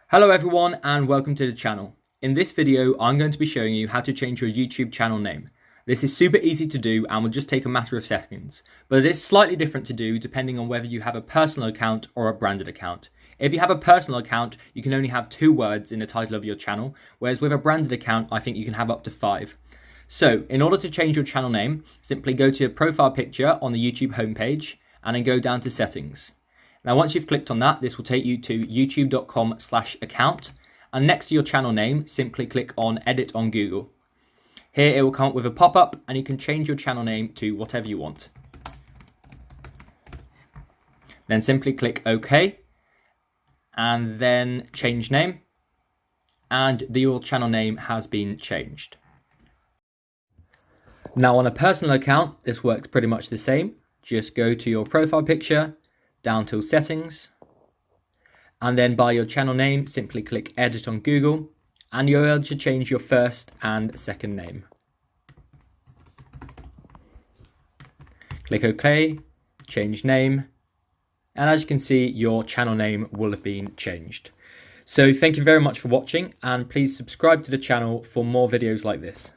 Hello everyone and welcome to the channel. In this video I'm going to be showing you how to change your YouTube channel name. This is super easy to do and will just take a matter of seconds, but it is slightly different to do depending on whether you have a personal account or a branded account. If you have a personal account, you can only have 2 words in the title of your channel, whereas with a branded account I think you can have up to 5. So in order to change your channel name, simply go to your profile picture on the YouTube homepage and then go down to settings. Now once you've clicked on that, this will take you to youtube.com/account, and next to your channel name, simply click on Edit on Google. Here it will come up with a pop-up and you can change your channel name to whatever you want. Then simply click OK and then change name, and your channel name has been changed. Now on a personal account, this works pretty much the same. Just go to your profile picture, down to settings, and then by your channel name simply click Edit on Google, and you're able to change your first and second name. Click OK, change name, and as you can see your channel name will have been changed. So thank you very much for watching, and please subscribe to the channel for more videos like this.